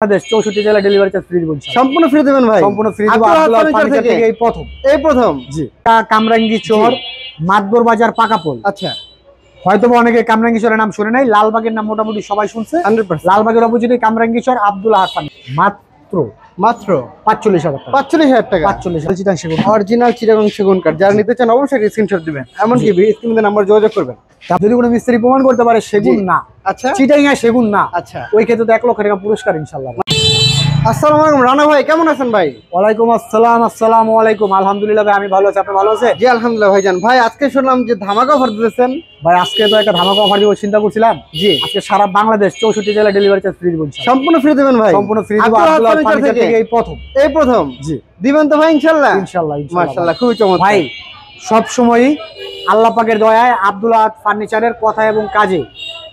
বাংলাদেশ 64 জেলা delivery charge free দিবেন। সম্পূর্ণ ফ্রি দিবেন ভাই? সম্পূর্ণ ফ্রি দিব। আব্দুল্লাহ ফার্নিচার থেকে এই প্রথম জি। কামরাঙ্গি চর, মাদবর বাজার, পাকাপোল। আচ্ছা, হয়তো অনেকে কামরাঙ্গি চরের নাম শুনে নাই, লালবাগের নাম মোটামুটি সবাই শুনছে। 100%। লালবাগের অপোজিটে কামরাঙ্গি চর, আব্দুল্লাহ ফার্নিচার, মাত্র 45,000 টাকা। 45,000 টাকা। 45,000 অরিজিনাল চিটাগং সেগুন কাঠ। যারা নিতে চান অবশ্যই স্ক্রিনশট দিবেন, এমনকি স্ক্রিনে নাম্বার যোগাযোগ করবেন। যদি কোনো মিস্ত্রি প্রমাণ করতে পারে সেগুন না, আচ্ছা চিটাগাং সেগুন না, আচ্ছা, ওই ক্ষেত্রে তো 1 লক্ষ টাকা পুরস্কার ইনশাআল্লাহ। আসসালামু আলাইকুম রানা ভাই, কেমন আছেন ভাই? ওয়ালাইকুম আসসালাম। আসসালামু আলাইকুম। আলহামদুলিল্লাহ ভাই, আমি ভালো আছি। আপনি ভালো আছেন? জি আলহামদুলিল্লাহ ভাইজান। ভাই আজকে শুনলাম যে ধামাকা অফার দিতেছেন। ভাই আজকে তো একটা ধামাকা অফার দিব চিন্তা করছিলাম। জি, আজকে সারা বাংলাদেশ 64 জেলা ডেলিভারি চার্জ ফ্রি দিব। সম্পূর্ণ ফ্রি দিবেন ভাই? সম্পূর্ণ ফ্রি দিব। আব্দুল্লাহ ফার্নিচার থেকে এই প্রথম জি দিবেন তো ভাই? ইনশাআল্লাহ ইনশাআল্লাহ মাশাআল্লাহ, খুবই চমৎকার ভাই। সব সময়ই আল্লাহ পাকের দয়ায় আব্দুল্লাহ ফার্নিচারের কথা এবং কাজে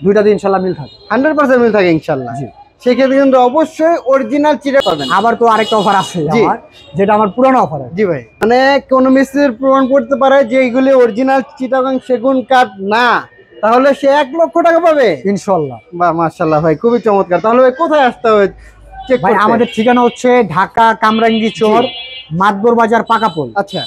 দুইটাতে ইনশাআল্লাহ মিল থাকে, 100% মিল থাকে ইনশাআল্লাহ। জি, সেক্ষেত্রে কিন্তু অবশ্যই অরিজিনাল চিটা পাবেন। আবার তো আরেকটা অফার আছে আমার, যেটা আমার পুরানো অফার। জি ভাই, মানে কোন মিস্ত্রির প্রমাণ করতে পারে যে এইগুলি অরিজিনাল চিটাগং সেগুন কাঠ না, তাহলে সে 1 লক্ষ টাকা পাবে ইনশাআল্লাহ। বাহ মাশাআল্লাহ ভাই, খুবই চমৎকার। তাহলে ভাই কোথায় আসতে হবে চেক ভাই? করতে? আমাদের ঠিকানা হচ্ছে ঢাকা কামরাঙ্গি চর, মাদবর বাজার, পাকাপোল। আচ্ছা,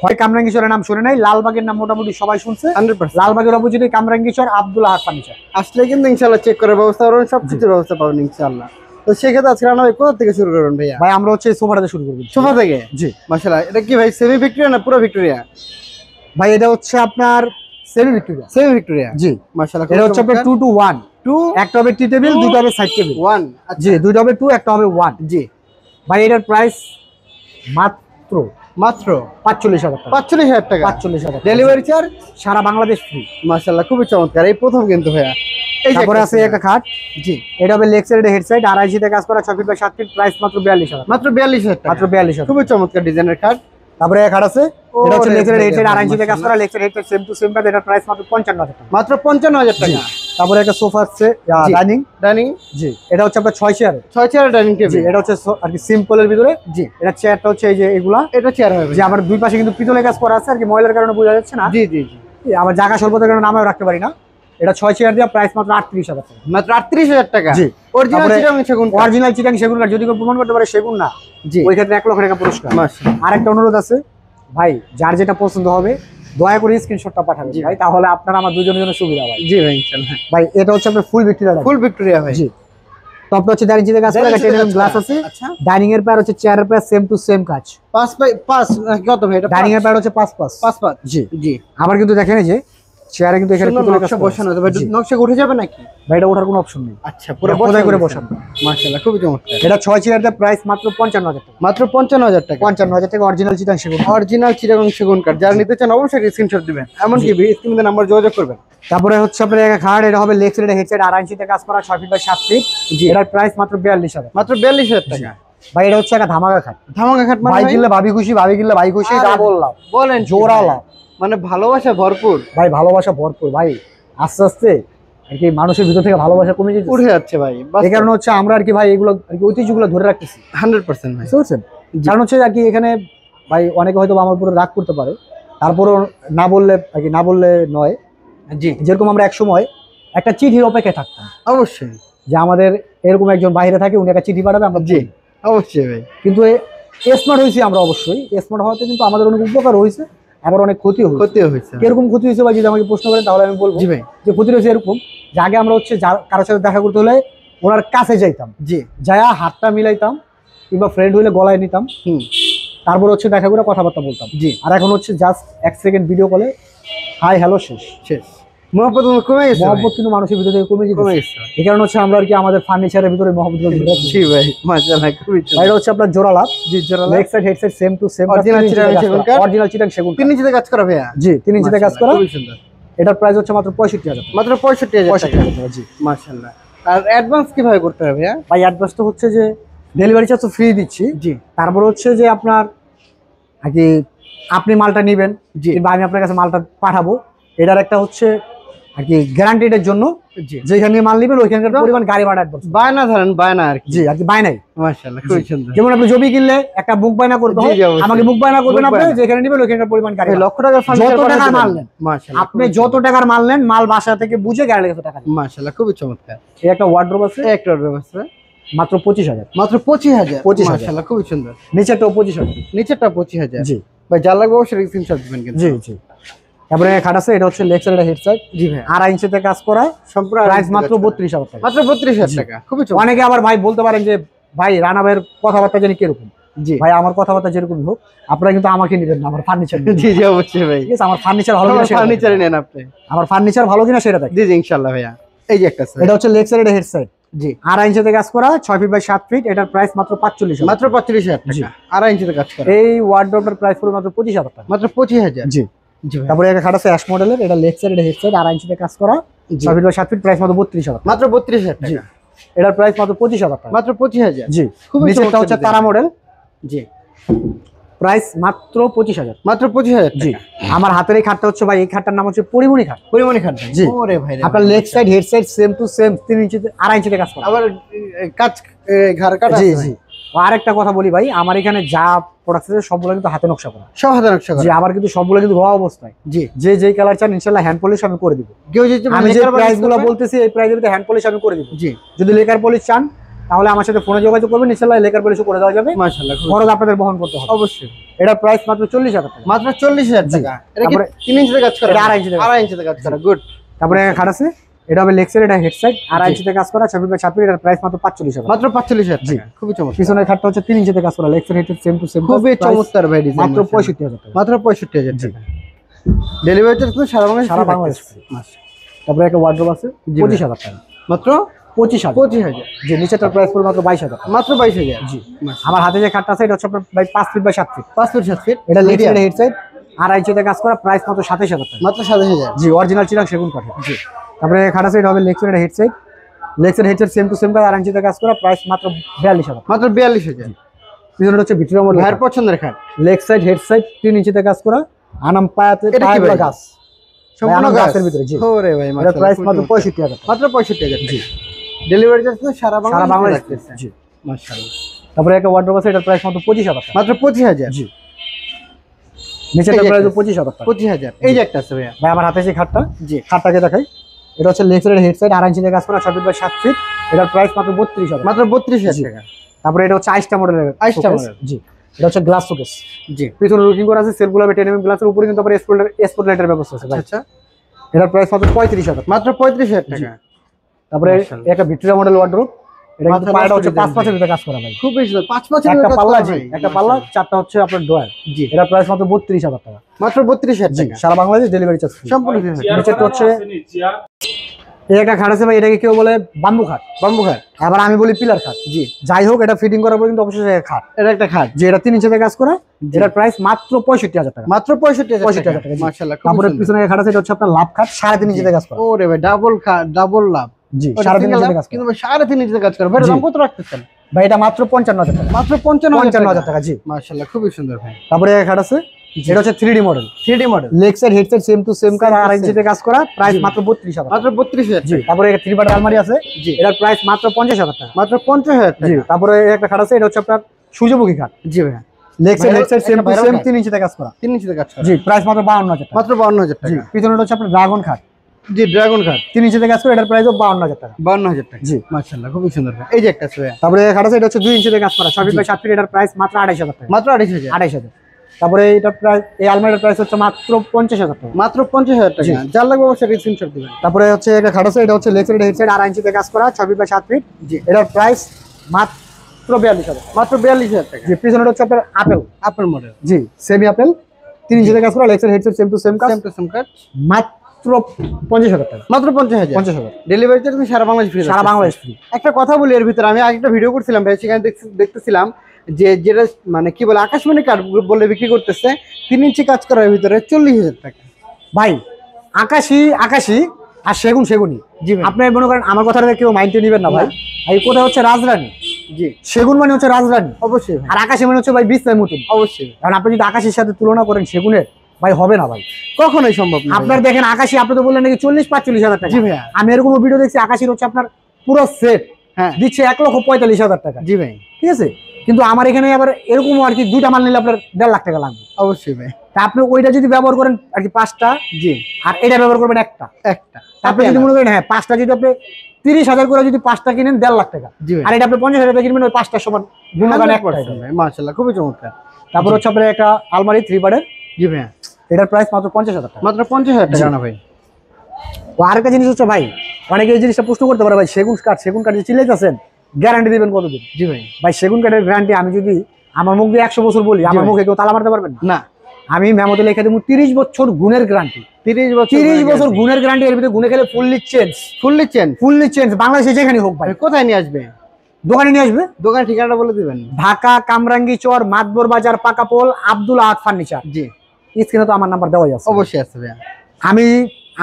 হয় কামরাঙ্গি চরের নাম শুনে নাই, লালবাগের নাম মোটামুটি সবাই শুনছে। 100%। লালবাগের অপোজিটে কামরাঙ্গি চর, আব্দুল্লাহ ফার্নিচার। আসলে কিন্তু ইনশাআল্লাহ চেক করার ব্যবস্থা করবেন, সবকিছুর ব্যবস্থা পাবেন ইনশাআল্লাহ। তো সেক্ষেত্রে আজকে রানা ভাই কোথা থেকে শুরু করবেন ভাইয়া? ভাই আমরা হচ্ছে সোফাটাতে শুরু করব। সোফা থেকে? জি মাশাআল্লাহ। এটা কি ভাই সেমি ভিক্টোরিয়া না পুরো ভিক্টোরিয়া? ভাই এটা হচ্ছে আপনার সেমি ভিক্টোরিয়া। Semi Victoria? জি মাশাআল্লাহ। এটা হচ্ছে আপনার 2 to 1, 2 একটা হবে টি টেবিল, দুটো হবে সাইড টেবিল। 1 জি, দুটো হবে 2, একটা হবে 1। জি ভাই এটার প্রাইস মাত্র মাত্র 45,000 টাকা। 45,000 টাকা 45,000 ডেলিভারি চার্জ সারা বাংলাদেশ ফ্রি। মাশাআল্লাহ, খুবই চমৎকার। এই প্রথম কিন্তু ভাইয়া। এই তারপরে আছে একটা খাট। জি, এটা হবে লেগ সাইড হেড সাইড, 2.5 তে কাজ করা, 6 ফিট বাই 7 ফিট, প্রাইস মাত্র 42,000। মাত্র 42,000 টাকা। মাত্র 42,000। খুবই চমৎকার ডিজাইনের খাট। তারপরে এক খাট আছে, এটা হচ্ছে লেগ সাইড হেড সাইড, 2.5 তে কাজ করা, leg side head side same to same কাজ, এটার প্রাইস মাত্র 55,000 টাকা। মাত্র 55,000 টাকা। তারপরে একটা সোফা আছে ডাইনিং। জি, এটা হচ্ছে আপনার 6 চেয়ার। 6 চেয়ারের ডাইনিং জি, টেবিল। এটা হচ্ছে আর কি সিম্পলের ভিতরে। জি, এটা চেয়ারটা হচ্ছে এই যে এগুলা, এটা চেয়ার হবে। যে আমার দুই পাশে কিন্তু পিতলের কাজ করা আছে আর কি, ময়লার কারণে বোঝা যাচ্ছে না। জি জি জি, আমার জায়গা স্বল্পতার কারণে নামেও রাখতে পারি না। এটা 6 চেয়ার দিয়ে প্রাইস মাত্র 38,000 টাকা। মাত্র 38,000 টাকা। জি, অরিজিনাল চিটাগং সেগুন কাঠ। অরিজিনাল চিটাগং সেগুন কাঠ। যদি কেউ প্রমাণ করতে পারে সেগুন না, জি, ওই ক্ষেত্রে 1 লক্ষ টাকা পুরস্কার। মাশাআল্লাহ। আরেকটা অনুরোধ আছে ভাই, যার যেটা পছন্দ হবে দয়া করে স্ক্রিনশটটা পাঠাবেন ভাই, তাহলে আপনার আমার দুজনের জন্য সুবিধা ভাই। জি ভাই ইনশাআল্লাহ। ভাই এটা হচ্ছে আপনার ফুল ভিক্টোরিয়া। ফুল ভিক্টোরিয়া ভাই? জি, টপটা হচ্ছে ডাইনিং চিতে কাজ করা, টেবিল গ্লাস আছে। আচ্ছা, ডাইনিং এর পার হচ্ছে চেয়ারের পার সেম টু সেম কাজ। 5 বাই 5 কত ভাই এটা? ডাইনিং এর পার হচ্ছে 5 5 জি জি। আবার কিন্তু দেখেন এই যে চেয়ারে কিন্তু এখানে পিতলের কাজ নকশা করা বসানো আছে ভাই। জি। নকশা উঠে যাবে নাকি ভাই? এটা ওঠার কোনো অপশন নেই। আচ্ছা, পুরো খোদাই করে বসানো। মাশাআল্লাহ, খুবই চমৎকার। এটা 6 চেয়ারের প্রাইস মাত্র 55,000 টাকা। মাত্র 55,000 টাকা। 55,000 টাকা অরিজিনাল চিটাগং সেগুন। অরিজিনাল চিটাগং সেগুন কাঠ। যারা নিতে চান অবশ্যই স্ক্রিনশট দিবেন, এমনকি স্ক্রিনে নাম্বার যোগাযোগ করবেন। তারপরে হচ্ছে আপনার একটা খাট, এটা হবে লেগ সাইড হেড সাইড, 2.5 তে কাজ করা, 6 ফিট বাই 7 ফিট। জি, এটার প্রাইস মাত্র 42,000। মাত্র 42,000 টাকা। ভাই এটা হচ্ছে একটা ধামাকা খাট। ধামাকা খাট মানে ভাই ভাই? কিনলে ভাবি খুশি, ভাবি কিনলে ভাই খুশি, যা বললাম বলেন জোড়া লাভ। মানে ভালোবাসা ভরপুর ভাই ভালোবাসা ভরপুর ভাই। আস্তে আস্তে আর কি মানুষের ভিতর থেকে ভালোবাসা কমে যাচ্ছে, উঠে যাচ্ছে ভাই। এই কারণে হচ্ছে আমরা আর কি ভাই এগুলো আর কি ঐতিহ্যগুলো ধরে রাখতেছি 100% ভাই। বুঝছেন? কারণ হচ্ছে আর কি এখানে ভাই অনেকে হয়তো আমার উপরে রাগ করতে পারে, তারপরও না বললে আর কি, না বললে নয়। জি, যেরকম আমরা এক সময় একটা চিঠির অপেক্ষায় থাকতাম, অবশ্যই। যে আমাদের এরকম একজন বাইরে থাকে, উনি একটা চিঠি পাঠাবে, আমরা জি, অবশ্যই ভাই। কিন্তু স্মার্ট হয়েছি আমরা, অবশ্যই স্মার্ট হওয়াতে কিন্তু আমাদের অনেক উপকার হয়েছে, আবার অনেক ক্ষতি হয়েছে। ক্ষতিও হয়েছে। এরকম ক্ষতি হয়েছে ভাই, যদি আমাকে প্রশ্ন করেন তাহলে আমি বলবো জি ভাই। যে ক্ষতি হয়েছে এরকম যে আগে আমরা হচ্ছে কারোর সাথে দেখা করতে হলে ওনার কাছে যাইতাম, জি, যায়া হাতটা মিলাইতাম, কিংবা ফ্রেন্ড হইলে গলায় নিতাম, তারপর হচ্ছে দেখা করে কথাবার্তা বলতাম। জি, আর এখন হচ্ছে জাস্ট 1 সেকেন্ড ভিডিও কলে হাই হ্যালো শেষ। মহব্বত কমে গেছে। মহব্বত কিন্তু মানুষের ভিতর থেকে কমে কমে গেছে। গেছে। এই কারণে হচ্ছে আমরা আর কি আমাদের ফার্নিচারের ভিতরে মহব্বত জি ভাই, মাশাআল্লাহ, খুবই চমৎকার। এটা হচ্ছে আপনার জোড়া লাভ। জি, জোড়া love. Leg side head side same to same, original Chittagong সেগুন কাঠ। অরিজিনাল চিটাগং সেগুন 3 ইঞ্চিতে কাজ করা ভাইয়া? জি, 3 ইঞ্চিতে কাজ করা। খুবই সুন্দর। এটার প্রাইস হচ্ছে মাত্র 65,000 টাকা। মাত্র 65,000 টাকা। জি, মাশাআল্লাহ। আর অ্যাডভান্স কিভাবে করতে হবে ভাইয়া? ভাই অ্যাডভান্স তো হচ্ছে যে ডেলিভারি চার্জ তো ফ্রি দিচ্ছি। জি, তারপর হচ্ছে যে আপনার আর কি আপনি মালটা নেবেন, জি, কিংবা আমি আপনার কাছে মালটা পাঠাবো, এটার একটা হচ্ছে আর কি গ্যারান্টিডের জন্য, জি, যেখানে মাল নেবেন ওইখানকার পরিমাণ গাড়ি ভাড়া অ্যাডভান্স। বায়না ধরেন, বায়না আর কি। জি, আর কি বাই নাই। মাশাআল্লাহ, খুবই সুন্দর। যেমন আপনি জমি কিনলে একটা বুক বায়না করতে হয়, জি, অবশ্যই। আমাকে বুক বায়না করবেন, বুক আপনি বায়না। যেখানে নেবেন ওইখানকার পরিমাণ গাড়ি ভাড়া। লক্ষ টাকার ফার্নিচার যত টাকার মাল নেন, মাশাআল্লাহ, আপনি যত টাকার মাল নেন, মাল বাসা থেকে বুঝে গাড়ি কত টাকা নেন। মাশাআল্লাহ, খুবই চমৎকার। এই একটা ওয়ার্ডরোব আছে, একটা অর্ডার আছে। মাত্র 25,000। মাত্র 25,000। 25,000 মাশাআল্লাহ খুবই সুন্দর। নিচেরটাও 25,000। নিচেরটা 25,000। জি ভাই যার লাগবে অবশ্যই স্ক্রিনশট দিবেন কিন্তু। জি জি। তারপরে খাট আছে, এটা হচ্ছে লেগ সাইড হেড সাইড। জি ভাই। 2.5 ইঞ্চিতে কাজ করা, সম্পূর্ণ প্রাইস মাত্র 32,000 টাকা। মাত্র 32,000 টাকা। খুবই চমৎকার। অনেকে আবার ভাই বলতে পারেন যে ভাই রানা ভাইয়ের কথাবার্তা জানি কিরকম। জি ভাই আমার কথাবার্তা যেরকমই হোক, আপনারা কিন্তু আমাকে নিবেন না, আমার ফার্নিচার। জি জি অবশ্যই ভাই। ঠিক আছে, আমার ফার্নিচার ভালো কিনা সেটা ফার্নিচার দেখেন। নেন আপনি। আমার ফার্নিচার ভালো কিনা সেটা দেখেন। জি জি ইনশাআল্লাহ ভাইয়া। এই যে একটা আছে। এটা হচ্ছে লেগ সাইড হেড সাইড। জি 2.5 ইঞ্চিতে কাজ করা, 6 ফিট বাই 7 ফিট। এটার প্রাইস মাত্র 45,000। মাত্র 45,000 জি। টাকা। 2.5 ইঞ্চিতে কাজ করা। এই ওয়ার্ডরোবটার প্রাইস পড়বে মাত্র 25,000 টাকা। মাত্র 25,000। জি। জি ভাই। তারপরে একটা খাট আছে অ্যাশ মডেলের, এটা লেগ সাইড এটা হেড সাইড, 2.5 ইঞ্চিতে কাজ করা, জি। 6 ফিট বাই 7 ফিট, প্রাইস মাত্র 32,000 টাকা। মাত্র 32,000 জি। টাকা। এটার প্রাইস মাত্র 25,000 টাকা। মাত্র 25,000। জি। খুবই নিচেরটা চমৎকার হচ্ছে ডিজাইন। তারা মডেল, জি প্রাইস মাত্র 25,000। মাত্র 25,000 জি। টাকা। আমার হাতের এই খাটটা হচ্ছে ভাই, এই খাটটার নাম হচ্ছে পরিমণি খাট। পরিমাণে খাট ভাই। জি। ওরে ভাই রে আপনার ভাই। Leg side head side same to same 3 ইঞ্চিতে 2.5 ইঞ্চিতে কাজ করা। আবার কাজ ঘর কাটা জি আছে জি। ভাই। আর একটা কথা বলি ভাই, আমার এখানে যা প্রোডাক্ট আছে সবগুলো কিন্তু হাতে নকশা করা। সব হাতে নকশা জি, করা। আবার কিন্তু সবগুলো কিন্তু র অবস্থায়। জি। যে যেই কালার চান ইনশাআল্লাহ হ্যান্ড পলিশ আমি করে দিব। কেউ যদি আমি যে লেকার প্রাইস বানিয়ে গুলো করবে- বলতেছি এই প্রাইসের ভিতরে হ্যান্ড পলিশ আমি করে দিব। জি যদি লেকার পলিশ চান তাহলে আমার সাথে ফোনে যোগাযোগ করবেন, ইনশাআল্লাহ লেকার পলিশও করে দেওয়া যাবে। মাশাআল্লাহ খুব খরচ আপনাদের বহন করতে হবে। অবশ্যই। এটার প্রাইস মাত্র 40,000 টাকা। মাত্র 40,000 জি। টাকা। এটা কি তারপরে 3 ইঞ্চিতে কাজ করা? এটা 2.5 ইঞ্চিতে কাজ 2.5 ইঞ্চিতে কাজ করা। গুড। তারপরে খাট আছে, এটা হবে লেগ সাইড এটা হেড সাইড, 2.5 ইঞ্চিতে কাজ করা, 6 ফিট বাই 7 ফিট। এটার প্রাইস মাত্র 45,000 টাকা। মাত্র 45,000 জি। টাকা। খুবই চমৎকার। পিছনের খাটটা হচ্ছে 3 ইঞ্চিতে কাজ করা, leg side head side same to same. খুবই চমৎকার ভাই ডিজাইন। মাত্র 65,000 টাকা। মাত্র 65,000 টাকা। ডেলিভারি চার্জ তো সারা বাংলাদেশ সারা বাংলাদেশ। মাশাআল্লাহ। তারপরে একটা ওয়ার্ডরোব আছে জি ভাই। 25,000 টাকা। মাত্র 25,000। 25,000। যে নিচেরটার প্রাইস পড়বে মাত্র 22,000 টাকা। মাত্র 22,000। জি। মাশাআল্লাহ। আমার হাতে যে খাটটা আছে এটা হচ্ছে আপনার ভাই 5 feet by 7 feet. 5 foot 7 feet. এটা leg Medium। Side head side, 2.5 ইঞ্চিতে কাজ করা, প্রাইস মাত্র 27,000 টাকা। মাত্র 27,000। জি, অরিজিনাল চিরাং সেগুন কাঠের। জি। তারপরে খাট আছে, এটা হবে leg side head side, leg side head side same to same, 2.5 ইঞ্চিতে কাজ করা, প্রাইস মাত্র 42,000 টাকা। মাত্র 42,000। পিছনে হচ্ছে ভিক্টোরিয়া মডেল, ভাইয়ের পছন্দের খাট। লেগ সাইড হেড সাইড 3 ইঞ্চিতে কাজ করা, আনাম পায়াতে এটা কি পায়াগুলো ভাই? গাছ সম্পূর্ণ আনাম গাছ গাছের ভিতরে। জি। ওরে ভাই এটার মাশাআল্লাহ। প্রাইস মাত্র 65,000 টাকা। মাত্র 65,000 টাকা। ডেলিভারি চার্জ তো সারা সারা বাংলাদেশ। রাখতেছে। জি। মাশাআল্লাহ। তারপরে একটা ওয়ার্ডরোব আছে, এটার প্রাইস মাত্র 25,000 টাকা। মাত্র 25,000। জি। নিচেরটা এই যে প্রাইস একটা- 25,000 টাকা। 25,000। এই যে একটা আছে ভাইয়া। ভাই আমার হাতে যে খাটটা, জি। খাটটাকে দেখাই, এটা হচ্ছে লেগ সাইড হেড সাইড, 2.5 ইঞ্চিতে কাজ করা, 6 ফিট বাই 7 ফিট। এটার প্রাইস মাত্র 32,000 টাকা। মাত্র 32,000 জি। টাকা। তারপরে এটা হচ্ছে আইসটা মডেলের আইসটা শোকেস। model। জি। এটা হচ্ছে গ্লাস শোকেস। জি। পিছনে লুকিং করা আছে, সেলফগুলো 10 mm গ্লাসের উপরে কিন্তু আবার স্পট লাইটের ব্যবস্থা আছে ভাই। আচ্ছা। এটার প্রাইস মাত্র 35,000 টাকা। মাত্র 35,000 টাকা। তারপরে মাশাআল্লাহ। একটা ভিক্টোরিয়া মডেল ওয়ার্ডরোব, এটা কিন্তু মাথার পায়াটা হচ্ছে নষ্ট 5 design পাঁচের ভিতরে কাজ করা ভাই। খুব বেশি 5 বছরের একটা কাজ পাল্লা, করা জি, ভাই। একটা পাল্লা, 4টা হচ্ছে আপনার ডয়ার। জি। এটার প্রাইস মাত্র 32,000 টাকা। মাত্র 32,000 জি, টাকা। সারা বাংলাদেশ ডেলিভারি চার্জ ফ্রি। সম্পূর্ণ free হয়। নিচেরটা হচ্ছে এই একটা খাট আছে ভাই, এটাকে কেউ বলে বাম্বু খাট, বাম্বু খাট। আবার আমি বলি পিলার খাট। জি। যাই হোক, এটা ফিটিং করার পর কিন্তু অবশ্যই খাট। এটা একটা খাট। যে এটা 3 ইঞ্চিতে কাজ করা, এটার প্রাইস মাত্র 65,000 টাকা। মাত্র 65,000 65,000 টাকা। জি। মাশাআল্লাহ। তারপরে পিছনে খাট আছে, এটা হচ্ছে আপনার লাভ খাট, 3.5 ইঞ্চিতে কাজ করা। ওরে ভাই ডাবল খাট, ডাবল লাভ। জি, ওটা 3.5 single ইঞ্চিতে লাভ, কাজ করা। কিন্তু ভাই 3.5 ইঞ্চিতে কাজ করে। ভাই জি। দাম কত রাখতেছেন? ভাই এটা মাত্র 55,000 টাকা। মাত্র 55,000 55,000 টাকা। জি। মাশাআল্লাহ খুবই সুন্দর ভাই। তারপরে খাট আছে, এটা হচ্ছে 3D model, 3D model. Leg side head side same to same car, Same to 2.5 ইঞ্চিতে কাজ করা, প্রাইস জি। মাত্র 32,000 টাকা। মাত্র 32,000 জি। টাকা। তারপরে 3 পার্টের আলমারি আছে, জি। এটার প্রাইস মাত্র 50,000 টাকা। মাত্র 50,000 জি। টাকা। তারপরে একটা খাট আছে, এটা হচ্ছে আপনার সূর্যমুখী খাট, জি ভাই। Leg side head side same একটা টু viral সেম খাট। 3 ইঞ্চিতে কাজ করা। 3 ইঞ্চিতে কাজ করে। জি, প্রাইস মাত্র 52,000 টাকা। মাত্র 52,000 জি। টাকা। পিছনে হচ্ছে আপনার ড্রাগন খাট, জি ড্রাগন খাট। 3 ইঞ্চিতে কাজ করে, এটার প্রাইসও 52,000 টাকা। 52,000 টাকা। জি। মাশাআল্লাহ খুবই সুন্দর ভাই। এই যে একটা আছে ভাই। তারপরে খাট আছে, এটা হচ্ছে 2 ইঞ্চিতে কাজ করা, 6 ফিট বাই 7 ফিট। এটার প্রাইস মাত্র 2,500 টাকা। মাত্র 2,500। 2,500। তারপরে এটা প্রাইস, এই আলমারিটার প্রাইস হচ্ছে মাত্র 50,000 টাকা। মাত্র 50,000 জি। টাকা। যার লাগবে অবশ্যই স্ক্রিনশট দিবেন। তারপরে হচ্ছে একটা খাট আছে, এটা হচ্ছে লেগ সাইড হেড সাইড, 2.5 ইঞ্চিতে কাজ করা, 6 ফিট বাই 7 ফিট। জি। এটার প্রাইস মাত্র 42,000। মাত্র 42,000 টাকা। জি। পিছনে হচ্ছে আপনার আপেল, আপেল মডেল। জি, সেমি আপেল, 3 ইঞ্চিতে কাজ করা, leg side head side same to same কাজ, সেম টু সেম কাট। মাত্র 50,000 টাকা। মাত্র 50,000। 50,000 ডেলিভারি চার্জ সারা বাংলাদেশ ফ্রি। সারা বাংলাদেশ ফ্রি। একটা কথা বলি এর ভিতরে, আমি আরেকটা ভিডিও করছিলাম ভাই, সেখানে দেখতেছিলাম যে যেটা মানে কি বলে আকাশমণি কাঠ বলে বিক্রি করতেছে 3 ইঞ্চি কাজ করার ভিতরে 40,000 টাকা। ভাই আকাশি আকাশি আর সেগুন সেগুনি। জি ভাই। আপনি মনে করেন আমার কথাটা কেউ মাইন্ডে নেবেন না ভাই। এই কোথায় হচ্ছে রাজরানী, জি সেগুন মানে হচ্ছে রাজরানী, অবশ্যই ভাই। আর আকাশি মানে হচ্ছে ভাই বিছনায় মতন। অবশ্যই কারণ আপনি যদি আকাশের সাথে তুলনা করেন সেগুনের, ভাই হবে না ভাই। কখনোই সম্ভব না। আপনার দেখেন আকাশি, আপনি তো বললেন নাকি 40-45,000 টাকা। জি ভাইয়া। আমি এরকম ভিডিও দেখছি আকাশির হচ্ছে আপনার পুরো সেট হ্যাঁ দিচ্ছে 1,45,000 টাকা। জি ভাই। ঠিক আছে, কিন্তু আমার এখানে আবার এরকম আর কি 2টা মাল নিলে আপনার 1.5 লাখ টাকা লাগবে। অবশ্যই ভাই। তা আপনি ওইটা যদি ব্যবহার করেন আর কি 5টা, জি আর এটা ব্যবহার করবেন একটা। একটা। আপনি যদি মনে করেন হ্যাঁ 5টা যদি আপনি 30,000 করে যদি 5টা কিনেন 1.5 লাখ টাকা। জি ভাই। আর এটা আপনি 50,000 টাকা কিনবেন ওই 5টা সমান গুণগান একটাই। মাশাআল্লাহ খুবই চমৎকার। তারপর হচ্ছে আপনার একটা আলমারি 3 পার্টের। জি ভাই। এটার প্রাইস মাত্র 50,000 টাকা। মাত্র 50,000 টাকা না ভাই। ও আরেকটা জিনিস হচ্ছে ভাই, অনেকে এই জিনিসটা প্রশ্ন করতে পারে ভাই, সেগুন কাঠ যে চিল্লাইতেছেন গ্যারান্টি দিবেন কতদিন? জি ভাই। ভাই সেগুন কাঠের গ্যারান্টি আমি যদি আমার মুখ দিয়ে 100 বছর বলি, আমার মুখে কেউ তালা মারতে পারবেন না। আমি মেমোতে লিখে দেবো 30 বছর গুণের গ্যারান্টি। 30 বছর গুণের গ্যারান্টি। এর ভিতরে গুণে খেলে ফুললি চেঞ্জ বাংলাদেশে যেখানে হোক ভাই। কোথায় নিয়ে আসবে? দোকানে নিয়ে আসবে। দোকানের ঠিকানাটা বলে দিবেন। ঢাকা কামরাঙ্গি চর, মাতবর বাজার, পাকাপোল, আব্দুল আহাদ ফার্নিচার। জি। স্ক্রিনে তো আমার নাম্বার দেওয়াই আছে। অবশ্যই আছে ভাই।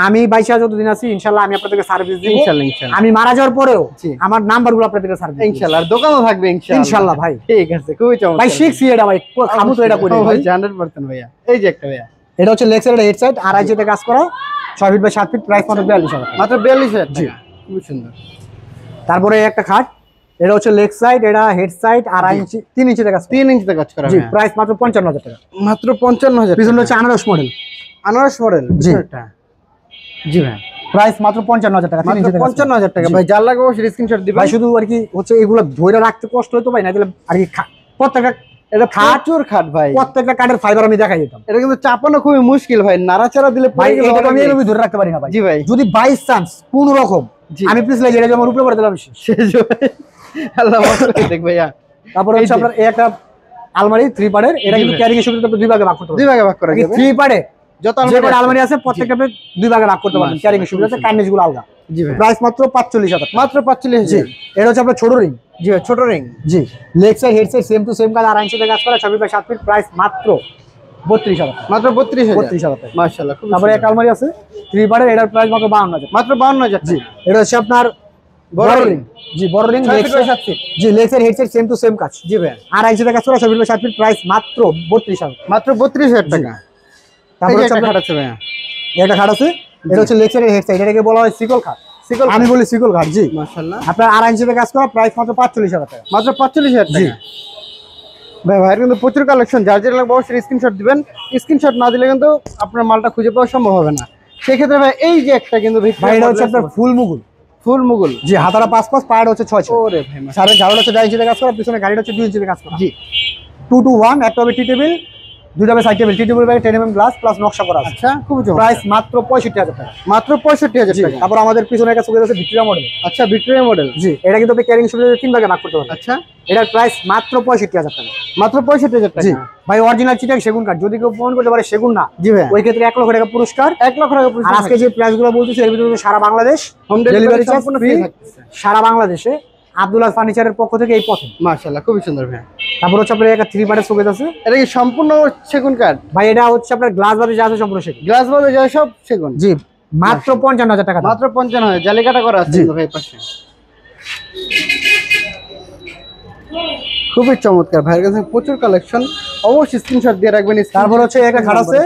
আমি 22 যতদিন আছি ইনশাআল্লাহ আমি আপনাদেরকে সার্ভিস দিব। ইনশাআল্লাহ। আমি মারা যাওয়ার পরেও আমার নাম্বারগুলো আপনাদেরকে সার্ভিস দিব ইনশাআল্লাহ। আর দোকানও থাকবে ইনশাআল্লাহ ভাই। ঠিক আছে, খুবই চমৎকার ভাই। শিখছি এটা ভাই, খামু তো এটা করি ভাই 100% ভাইয়া। এই যে একটা ভাইয়া, এটা হচ্ছে লেগ সাইড হেড সাইড 2.5 ইঞ্চিতে কাজ করা, 6 ফিট বাই 7 ফিট, প্রাইস মাত্র 42,000 টাকা। মাত্র 42,000 টাকা। খুবই সুন্দর। তারপরে একটা খাট, এটা হচ্ছে লেগ সাইড, এটা হেড সাইড 2.5 ইঞ্চি 3 ইঞ্চিতে কাজ 3 ইঞ্চিতে কাজ করা। জি, প্রাইস মাত্র 55,000 টাকা। মাত্র 55,000। পিছনে হচ্ছে আনারস মডেল। জি। জি ভাই। প্রাইস মাত্র 55,000 টাকা। 3 ইঞ্চিতে 55,000 টাকা ভাই। যার লাগবে অবশ্যই স্ক্রিনশট দিবেন ভাই। শুধু আর কি হচ্ছে এগুলো ধরে রাখতে কষ্ট হতো ভাই, না দিলে আর কি প্রত্যেকটা এটা খাটুর খাট ভাই। প্রত্যেকটা কাঠের ফাইবার আমি দেখাই দিতাম। এটা কিন্তু চাপানো খুবই মুশকিল ভাই, নাড়াচাড়া দিলে ভাই এটা আমি এইভাবে ধরে রাখতে পারি না ভাই। জি ভাই। যদি বাই চান্স কোন রকম আমি পিছলে যেটা আমার উপরে পড়ে দিলাম শেষ ভাই। আল্লাহ মাফ করে দেখ ভাইয়া। তারপর হচ্ছে আপনার এই একটা আলমারি 3 পার্টের, এটা কিন্তু ক্যারিং এর সুবিধা দুই ভাগে ভাগ করতে পারবেন। 2 ভাগে ভাগ করা যাবে। 3 পার্টে যত আলমারি আছে প্রত্যেকটা 2 ভাগে ভাগ করতে পারবেন। ক্যারিং এর সুবিধা আছে, কার্নিশ গুলো আলাদা। জি ভাই। প্রাইস মাত্র 45,000 মাত্র 45,000। জি। এটা হচ্ছে আপনার ছোট রিং। জি ভাই, ছোট ring. G. Leg side head side same to same কাজ, 2.5 ইঞ্চিতে কাজ করা, 6 ফিট বাই 7 ফিট, প্রাইস মাত্র 32,000 টাকা। মাত্র 32,000 টাকা। মাশাআল্লাহ। তারপরে এক আলমারি আছে 3 পার্টের, এটার প্রাইস মাত্র 52,000। মাত্র 52,000। জি। এটা হচ্ছে আপনার বড় রিং। জি, বড় রিং, লেগ সাইড 7 ফিট। জি, leg side head side same to same কাজ। জি ভাই। 2.5 ইঞ্চিতে কাজ করা, 6 ফিট বাই 7 ফিট, প্রাইস মাত্র 32,000। মাত্র 32,000 টাকা। তারপরে একটা খাট আছে ভাইয়া। একটা খাট আছে, এটা হচ্ছে লেগ সাইড হেড সাইড, এটাকে বলা হয় সিকল খাট। আমি বলি সিকল ঘাট। জি মাশাআল্লাহ। আপনার 2.5 ইঞ্চিতে কাজ করা, প্রাইস মাত্র 45,000 টাকা। মাত্র 45,000 টাকা। ভাই ভাইয়ের কিন্তু প্রচুর কালেকশন, যার যেটা লাগবে অবশ্যই স্ক্রিনশট দিবেন। স্ক্রিনশট না দিলে কিন্তু আপনার মালটা খুঁজে পাওয়া সম্ভব হবে না। সেক্ষেত্রে ভাই এই যে একটা কিন্তু ভাই এটা হচ্ছে আপনার ফুল মুগুল। জি, হাতারা 5 পায়াটা হচ্ছে 6। ওরে ভাই, সাড়ে ঝাড়ুটা হচ্ছে 2 ইঞ্চিতে কাজ করা, পিছনে গাড়িটা হচ্ছে 2 ইঞ্চিতে কাজ করা। জি। 2 to 1, একটা হবে টি টেবিল, দুটো হবে side table. Tea table by 10 mm glass plus নকশা করা আছে। আচ্ছা, খুব চমৎকার। প্রাইস মাত্র 65,000 টাকা। মাত্র 65,000 টাকা। তারপর আমাদের পিছনে একটা সুবিধা আছে ভিক্টোরিয়া মডেল। আচ্ছা, ভিক্টোরিয়া মডেল। জি, এটা কিন্তু আপনি ক্যারিং সুবিধা 3 ভাগে ভাগ করতে পারবেন। আচ্ছা, এটার প্রাইস মাত্র 65,000 টাকা। মাত্র 65,000 টাকা। জি ভাই, অরিজিনাল চিটাং সেগুন কাঠ। যদি কেউ প্রমাণ করতে পারে সেগুন না, জি ভাই, ওই ক্ষেত্রে 1 লক্ষ টাকা পুরস্কার। 1 লক্ষ টাকা পুরস্কার। আর আজকে যে প্রাইসগুলো বলতেছি এর ভিতরে সারা বাংলাদেশ হোম ডেলিভারি চার্জ সম্পূর্ণ ফ্রি ফ্রি থাকতেছে। সারা বাংলাদেশে আব্দুল্লাহ ফার্নিচারের পক্ষ থেকে এই প্রথম। মাশাআল্লাহ, খুবই সুন্দর ভাই। তারপর হচ্ছে আপনার একটা 3 পার্টের শোকেস আছে। এটা কি সম্পূর্ণ সেগুন কাঠ? ভাই এটা হচ্ছে আপনার গ্লাস বাদে যা আছে সম্পূর্ণ সেগুন। গ্লাস বাদে যা সব সেগুন। জি, মাত্র 55,000 টাকা। মাত্র 55,000। জালিকাটা করা আছে ভাই পাশে। খুবই চমৎকার, ভাইয়ের কাছে প্রচুর কালেকশন, অবশ্যই স্ক্রিনশট দিয়ে রাখবেন। তারপর হচ্ছে একটা খাট আছে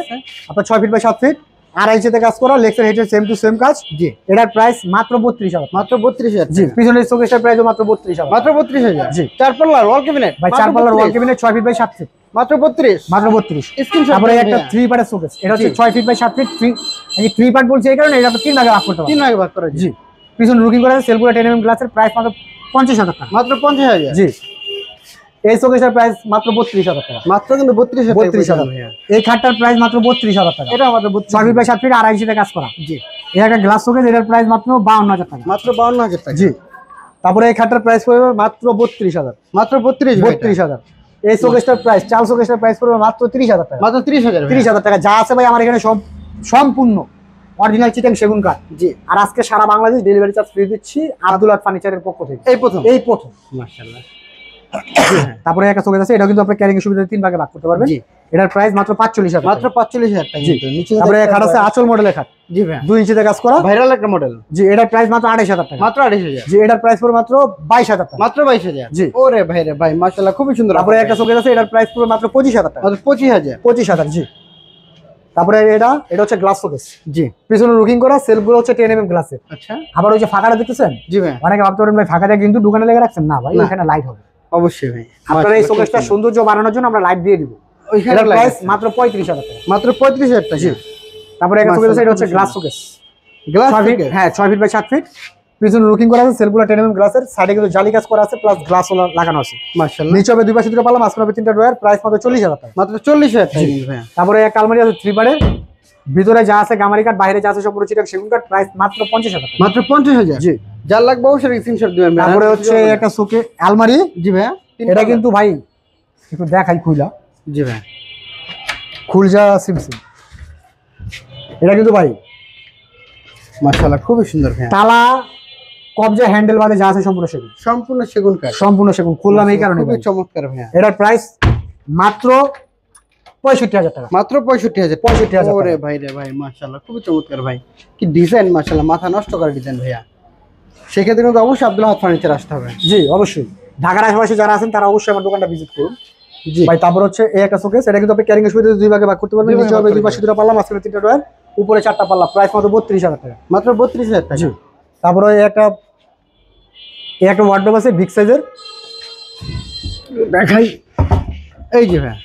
আপনার 6 ফিট বাই 7 ফিট, 2.5 ইঞ্চিতে কাজ করা, লেক্সার হেডের সেম টু সেম কাজ। জি, এটার প্রাইস মাত্র 32,000। মাত্র 32,000। জি, পিছনের শোকেসটার প্রাইসও মাত্র 32,000। মাত্র 32,000। জি, 4 পাল্লার ওয়াল ক্যাবিনেট। ভাই 4 পাল্লার wall cabinet 6 feet by 7 feet, মাত্র 32। মাত্র 32। স্ক্রিনশট। তারপরে একটা 3 পার্টের শোকেস, এটা হচ্ছে 6 ফিট বাই 7 ফিট। 3 পার্ট বলছি এই কারণে এটা আপনি 3 ভাগে ভাগ করতে পারবেন। 3 ভাগে ভাগ করা। জি, পিছনে লুকিং করা আছে, সেলফগুলো 10 mm গ্লাসের, প্রাইস মাত্র 50,000 টাকা। মাত্র 50,000। জি, এই শোকেসটার প্রাইস মাত্র 32,000 টাকা। মাত্র কিন্তু 32,000। এই খাটটার প্রাইস মাত্র 32,000 টাকা। এটা মাত্র 6 ফিট বাই 7 ফিট, 2.5 ইঞ্চিতে কাজ করা। জি, এই একটা গ্লাস শোকেস, এটার প্রাইস মাত্র 52,000 টাকা। মাত্র 52,000 টাকা। জি, তারপরে এই খাটটার প্রাইস পড়বে মাত্র 32,000। মাত্র 32,000। এই শোকেসটার প্রাইস, চাল শোকেসটার প্রাইস পড়বে মাত্র 30,000 টাকা। মাত্র 30,000। 30,000 টাকা যা আছে ভাই আমার এখানে সম্পূর্ণ অরিজিনাল চিটাং সেগুন কাঠ। জি, আর আজকে সারা বাংলাদেশ ডেলিভারি চার্জ ফ্রি দিচ্ছি আব্দুল্লাহ ফার্নিচারের পক্ষ থেকে। এই প্রথম। মাশাআল্লাহ। তারপরে একটা শোকেস আছে, এটা কিন্তু আপনি ক্যারিং এর সুবিধা 3 ভাগে ভাগ করতে পারবেন। জি, এটার প্রাইস মাত্র 45,000। মাত্র 45,000 টাকা। জি, তারপরে খাট আছে আঁচল মডেলের খাট। জি ভাই, 2 ইঞ্চিতে কাজ করা, ভাইরাল একটা মডেল। জি, এটার প্রাইস মাত্র 28,000 টাকা। মাত্র 28,000। জি, এটার প্রাইস পড়বে মাত্র 22,000 টাকা। মাত্র 22,000। জি, ওরে ভাই রে ভাই, মাশাআল্লাহ, খুবই সুন্দর। তারপরে একটা শোকেস আছে, এটার প্রাইস পড়বে মাত্র 25,000 টাকা। মাত্র 25,000। 25,000। জি, তারপরে এটা হচ্ছে গ্লাস শোকেস। জি, পিছনে লুকিং করা, সেলফগুলো হচ্ছে 10 mm গ্লাসের। আচ্ছা, আবার ওই যে ফাঁকাটা দেখতেছেন, জি ভাই, অনেকে ভাবতে পারেন ভাই ফাঁকাটা কিন্তু দোকানে লেগে রাখছেন। না ভাই, এখানে লাইট হবে। অবশ্যই ভাই, আপনারা এই শোকেসটা সৌন্দর্য বাড়ানোর জন্য আমরা লাইট দিয়ে দিব। ওইখানে এটার প্রাইস মাত্র 35,000 টাকা। মাত্র 35,000 টাকা। জি, তারপরে একটা শোকেস আছে, এটা হচ্ছে গ্লাস শোকেস। গ্লাস ফিট, হ্যাঁ 6 ফিট বাই 7 ফিট, পিছনে লুকিং করা আছে, সেলফগুলো 10 mm গ্লাসের, সাইডে কিন্তু জালি কাজ করা আছে প্লাস গ্লাস লাগানো আছে মাশাআল্লাহ। নিচে হবে দুই পাশে দুটো পাল্লা, মাঝখানে হবে 3টা ড্রয়ার, প্রাইস মাত্র 40,000 টাকা। মাত্র 40,000 টাকা ভাইয়া। তারপরে একটা আলমারি আছে 3 বারের, ভিতরে যা আছে গামারি কাঠ, বাইরে যা আছে সম্পূর্ণ চিটাক সেগুন কাঠ, প্রাইস মাত্র 50,000 টাকা। মাত্র 50,000। জি। যার লাগবে অবশ্যই স্ক্রিনশট দিবেন ভাই। তারপরে হচ্ছে একটা শোকে আলমারি। জি ভাইয়া। এটা কিন্তু ভাই একটু দেখাই খুইলা। জি ভাই। খুলজা সিমসিম। এটা কিন্তু ভাই মাশাআল্লাহ খুবই সুন্দর ভাইয়া। তালা কবজা হ্যান্ডেল বাদে যা আছে সম্পূর্ণ সেগুন, সম্পূর্ণ সেগুন কাঠ। সম্পূর্ণ সেগুন। খুললাম এই কারণে খুবই চমৎকার ভাইয়া। এটার প্রাইস মাত্র 65,000 টাকা। মাত্র 65,000। 65,000 ওরে ভাই রে ভাই, মাশাআল্লাহ খুবই চমৎকার ভাই। কি ডিজাইন মাশাআল্লাহ, মাথা নষ্ট করা ডিজাইন ভাইয়া। সেক্ষেত্রে কিন্তু অবশ্যই আব্দুল আহাদ ফার্নিচার আসতে হবে। জি অবশ্যই। ঢাকার আশেপাশে যারা আছেন তারা অবশ্যই আমার দোকানটা ভিজিট করুন। জি ভাই তারপর হচ্ছে এই একটা শোকেস, এটা কিন্তু আপনি ক্যারিং এর সুবিধা দুই ভাগে ভাগ করতে পারবেন। নিচে হবে দুই পাশে দুটো পাল্লা, মাঝখানে 3টা ড্রয়ার, উপরে 4টা পাল্লা, প্রাইস মাত্র 32,000 টাকা। মাত্র 32,000 টাকা। জি। তারপরে এই একটা ওয়ার্ডরোব আছে বিগ সাইজের, দেখাই। এই যে ভাই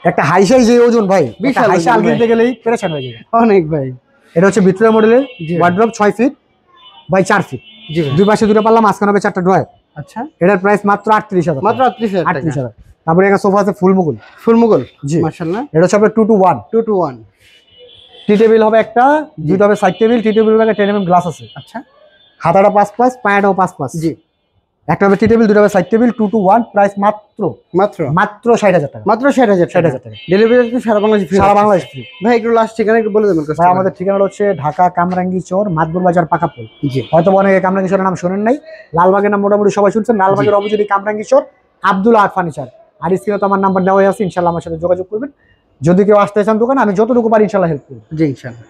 একটা হাই সাইজ এই ওজন ভাই, বিশাল হাই ওজন সাইজ ভাই। কিনতে গেলেই পেরেশান হয়ে যাবে। অনেক ভাই। এটা হচ্ছে ভিক্টোরিয়া মডেলের জি। ওয়ার্ডরোব, 6 ফিট বাই 4 ফিট, জি ভাই। দুই পাশে দুটো পাল্লা, মাঝখানে হবে 4টা ড্রয়ার। আচ্ছা। এটার প্রাইস মাত্র 38,000 মাত্র 38,000 টাকা। 38,000। তারপরে একটা সোফা আছে ফুল মুকুল। ফুল মুঘল। জি। মাশাআল্লাহ। এটা হচ্ছে আপনার 2 to 1 2 to 1। টি টেবিল হবে একটা, দুইটা হবে সাইড টেবিল, টি টেবিল হবে 10 mm গ্লাস আছে, আচ্ছা। হাতাটা 5+, পায়াটাও 5+। জি। একটা হবে টি টেবিল, দুটো হবে সাইড টেবিল, 2 to 1, প্রাইস মাত্র মাত্র 60,000 টাকা। মাত্র 60,000 60,000 টাকা। ডেলিভারি কিন্তু সারা বাংলাদেশে ফ্রি। সারা বাংলাদেশ ফ্রি। ভাই একটু লাস্ট ঠিকানা একটু বলে দেবেন ভাই কাস্টমার। আমাদের ঠিকানা হচ্ছে ঢাকা কামরাঙ্গি চর, মাদবুর বাজার, পাকাপুল। জি। হয়তো অনেকে কামরাঙ্গি চরের নাম শোনেন নাই, লালবাগের নাম মোটামুটি সবাই শুনছেন। লালবাগের অপোজিটে কামরাঙ্গি চর, আব্দুল আহাদ ফার্নিচার। আর স্ক্রিনে তো আমার নাম্বার দেওয়া আছে, ইনশাল্লাহ আমার সাথে যোগাযোগ করবেন। যদি কেউ আসতে চান দোকানে, আমি যতটুকু পারি ইনশাল্লাহ হেল্প করব। জি ইনশাআল্লাহ।